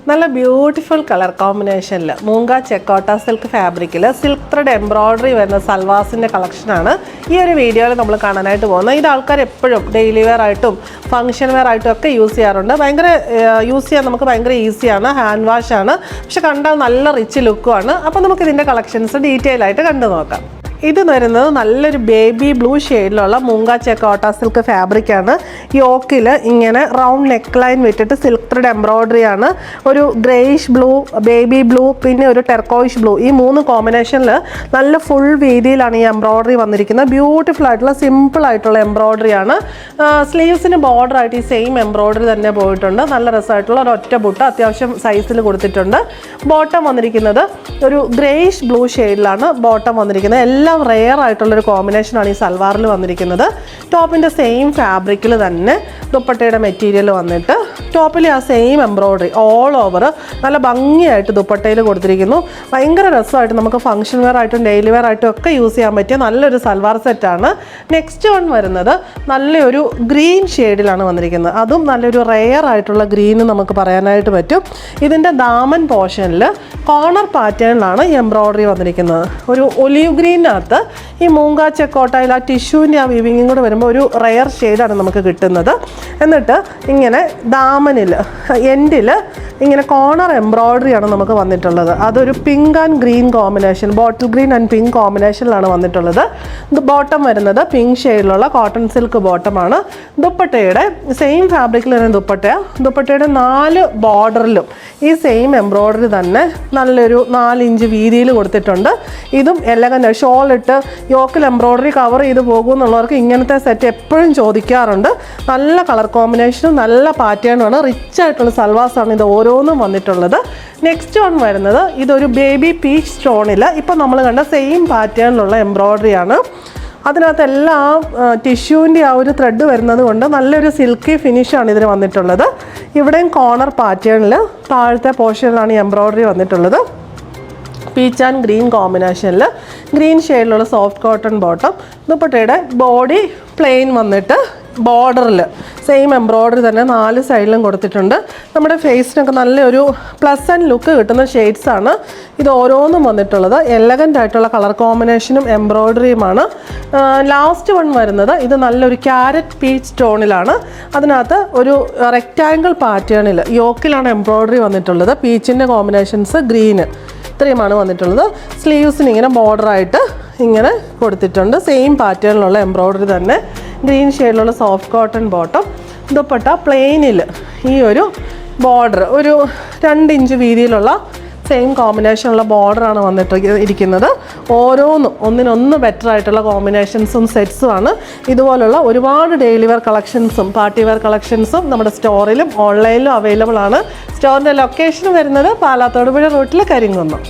നല്ല beautiful colour കോമ്പിനേഷനിൽ മൂങ്ക ചെക്കോട്ട silk ഫാബ്രിക്കിൽ സിൽക്ക് ത്രെഡ് എംബ്രോയ്ഡറി വരുന്ന സൽവാസിൻ്റെ കളക്ഷനാണ് ഈ ഒരു വീഡിയോയിൽ നമ്മൾ കാണാനായിട്ട് പോകുന്നത്. ഇത് ആൾക്കാർ എപ്പോഴും ഡെയിലി വെയർ ആയിട്ടും ഫംഗ്ഷൻ വെയർ ആയിട്ടും ഒക്കെ യൂസ് ചെയ്യാറുണ്ട്. യൂസ് ചെയ്യാൻ നമുക്ക് ഭയങ്കര ഈസിയാണ്, ഹാൻഡ് വാഷ് ആണ്, പക്ഷെ കണ്ടാൽ നല്ല റിച്ച് ലുക്കുമാണ്. അപ്പോൾ നമുക്ക് ഇതിൻ്റെ കളക്ഷൻസ് ഡീറ്റെയിൽ ആയിട്ട് കണ്ടു നോക്കാം. ഇത് വരുന്നത് നല്ലൊരു ബേബി ബ്ലൂ ഷെയ്ഡിലുള്ള മൂങ്ക ചെക്കോട്ട സിൽക്ക് ഫാബ്രിക്കാണ്. യോക്കിൽ ഇങ്ങനെ റൗണ്ട് നെക്ക് ലൈൻ വിട്ടിട്ട് സിൽക്ക് ത്രെഡ് എംബ്രോയ്ഡറി ആണ്. ഒരു ഗ്രേയിഷ് ബ്ലൂ, ബേബി ബ്ലൂ, പിന്നെ ഒരു ടെർക്കോയിഷ് ബ്ലൂ, ഈ 3 കോമ്പിനേഷനിൽ നല്ല ഫുൾ വീതിയിലാണ് ഈ എംബ്രോയ്ഡറി വന്നിരിക്കുന്നത്. ബ്യൂട്ടിഫുൾ ആയിട്ടുള്ള സിമ്പിൾ ആയിട്ടുള്ള എംബ്രോയ്ഡറി ആണ്. സ്ലീവ്സിന് ബോർഡർ ആയിട്ട് ഈ സെയിം എംബ്രോയ്ഡറി തന്നെ പോയിട്ടുണ്ട്. നല്ല രസമായിട്ടുള്ള ഒരു ഒറ്റ ബുട്ട അത്യാവശ്യം സൈസിൽ കൊടുത്തിട്ടുണ്ട്. ബോട്ടം വന്നിരിക്കുന്നത് ഒരു ഗ്രേയിഷ് ബ്ലൂ ഷെയ്ഡിലാണ് ബോട്ടം വന്നിരിക്കുന്നത്. എല്ലാം റെയർ ആയിട്ടുള്ളൊരു കോമ്പിനേഷനാണ് ഈ സൽവാറിൽ വന്നിരിക്കുന്നത്. ടോപ്പിൻ്റെ സെയിം ഫാബ്രിക്കിൽ തന്നെ ദുപ്പട്ടയുടെ മെറ്റീരിയൽ വന്നിട്ട് ടോപ്പിൽ ആ സെയിം എംബ്രോയ്ഡറി ഓൾ ഓവർ നല്ല ഭംഗിയായിട്ട് ദുപ്പട്ടയിൽ കൊടുത്തിരിക്കുന്നു. ഭയങ്കര രസമായിട്ട് നമുക്ക് ഫംഗ്ഷൻ വെയർ ആയിട്ടും ഡെയിലി വെയർ ആയിട്ടും ഒക്കെ യൂസ് ചെയ്യാൻ പറ്റിയ നല്ലൊരു സൽവാർ സെറ്റാണ്. നെക്സ്റ്റ് വൺ വരുന്നത് നല്ലൊരു ഗ്രീൻ ഷെയ്ഡിലാണ് വന്നിരിക്കുന്നത്. അതും നല്ലൊരു റെയർ ആയിട്ടുള്ള ഗ്രീൻ നമുക്ക് പറയാനായിട്ട് പറ്റും. ഇതിൻ്റെ ദാമൻ പോർഷനിൽ കോർണർ പാറ്റേണിലാണ് ഈ എംബ്രോയ്ഡറി വന്നിരിക്കുന്നത്. ഒരു ഒലീവ് ഗ്രീനകത്ത് ഈ മൂങ്ക ചെക്കോട്ടയിൽ ആ ടിഷ്യൂവിൻ്റെ ആ വീവിങ്ങും കൂടെ വരുമ്പോൾ ഒരു റെയർ ഷെയ്ഡാണ് നമുക്ക് കിട്ടുന്നത്. എന്നിട്ട് ഇങ്ങനെ ദാമനിൽ എൻഡിൽ ഇങ്ങനെ കോർണർ എംബ്രോയ്ഡറിയാണ് നമുക്ക് വന്നിട്ടുള്ളത്. അതൊരു pink and green combination, bottle green and pink കോമ്പിനേഷനിലാണ് വന്നിട്ടുള്ളത്. ബോട്ടം വരുന്നത് പിങ്ക് ഷെയ്ഡിലുള്ള കോട്ടൺ സിൽക്ക് ബോട്ടമാണ്. ദുപ്പട്ടയുടെ സെയിം ഫാബ്രിക്കിൽ തന്നെ ദുപ്പട്ടയുടെ 4 ബോർഡറിലും ഈ സെയിം എംബ്രോയ്ഡറി തന്നെ നല്ലൊരു 4 ഇഞ്ച് വീതിയിൽ കൊടുത്തിട്ടുണ്ട്. ഇതും എലഗൻ്റ് ഷോൾ ഇട്ട് യോക്കിൽ എംബ്രോയ്ഡറി കവർ ചെയ്ത് പോകുമെന്നുള്ളവർക്ക് ഇങ്ങനത്തെ സെറ്റ് എപ്പോഴും ചോദിക്കാറുണ്ട്. നല്ല കളർ കോമ്പിനേഷനും നല്ല പാറ്റേണുമാണ്. റിച്ച് ആയിട്ടുള്ള സൽവാസാണ് ഇത് ഓരോന്നും വന്നിട്ടുള്ളത്. നെക്സ്റ്റ് വൺ വരുന്നത് ഇതൊരു ബേബി പീച്ച് സ്റ്റോണിൽ ഇപ്പം നമ്മൾ കണ്ട സെയിം പാറ്റേണിലുള്ള എംബ്രോയ്ഡറിയാണ്. അതിനകത്തെല്ലാം ടിഷ്യൂവിൻ്റെ ആ ഒരു ത്രെഡ് വരുന്നത് കൊണ്ട് നല്ലൊരു സിൽക്കി ഫിനിഷാണ് ഇതിന് വന്നിട്ടുള്ളത്. ഇവിടെയും കോർണർ പാറ്റേണിൽ താഴത്തെ പോർഷനിലാണ് ഈ എംബ്രോയ്ഡറി വന്നിട്ടുള്ളത്. പീച്ച് ആൻഡ് ഗ്രീൻ കോമ്പിനേഷനിൽ ഗ്രീൻ ഷെയ്ഡിലുള്ള സോഫ്റ്റ് കോട്ടൺ ബോട്ടം. ദുപ്പട്ടയുടെ ബോഡി പ്ലെയിൻ വന്നിട്ട് ബോർഡറിൽ സെയിം എംബ്രോയ്ഡറി തന്നെ 4 സൈഡിലും കൊടുത്തിട്ടുണ്ട്. നമ്മുടെ ഫേസിനൊക്കെ നല്ലൊരു പ്ലസൻറ്റ് ലുക്ക് കിട്ടുന്ന ഷെയ്ഡ്സാണ് ഇത് ഓരോന്നും വന്നിട്ടുള്ളത്. എലഗൻ്റ് ആയിട്ടുള്ള കളർ കോമ്പിനേഷനും എംബ്രോയ്ഡറിയുമാണ്. ലാസ്റ്റ് വൺ വരുന്നത് ഇത് നല്ലൊരു ക്യാരറ്റ് പീച്ച് സ്റ്റോണിലാണ്. അതിനകത്ത് ഒരു റെക്റ്റാങ്കിൾ പാറ്റേണിൽ യോക്കിലാണ് എംബ്രോയ്ഡറി വന്നിട്ടുള്ളത്. പീച്ചിൻ്റെ കോമ്പിനേഷൻസ് ഗ്രീന് ഇത്രയുമാണ് വന്നിട്ടുള്ളത്. സ്ലീവ്സിന് ഇങ്ങനെ ബോർഡറായിട്ട് ഇങ്ങനെ കൊടുത്തിട്ടുണ്ട്. സെയിം പാറ്റേണിലുള്ള എംബ്രോയ്ഡറി തന്നെ. ഗ്രീൻ ഷെയ്ഡിലുള്ള സോഫ്റ്റ് കോട്ടൺ ബോട്ടം. ദുപ്പട്ട പ്ലെയിനിൽ ഈ ഒരു ബോർഡർ ഒരു 2 ഇഞ്ച് വീതിയിലുള്ള സെയിം കോമ്പിനേഷനുള്ള ബോർഡറാണ് വന്നിട്ട് ഇരിക്കുന്നത്. ഓരോന്നും ഒന്നിനൊന്ന് ബെറ്റർ ആയിട്ടുള്ള കോമ്പിനേഷൻസും സെറ്റ്സുമാണ്. ഇതുപോലുള്ള ഒരുപാട് ഡെയിലി വെയർ കളക്ഷൻസും പാർട്ടി വെയർ കളക്ഷൻസും നമ്മുടെ സ്റ്റോറിലും ഓൺലൈനിലും അവൈലബിൾ ആണ്. സ്റ്റോറിൻ്റെ ലൊക്കേഷൻ വരുന്നത് പാലാത്തോടുപുഴ റൂട്ടിൽ കരിങ്കുന്നം.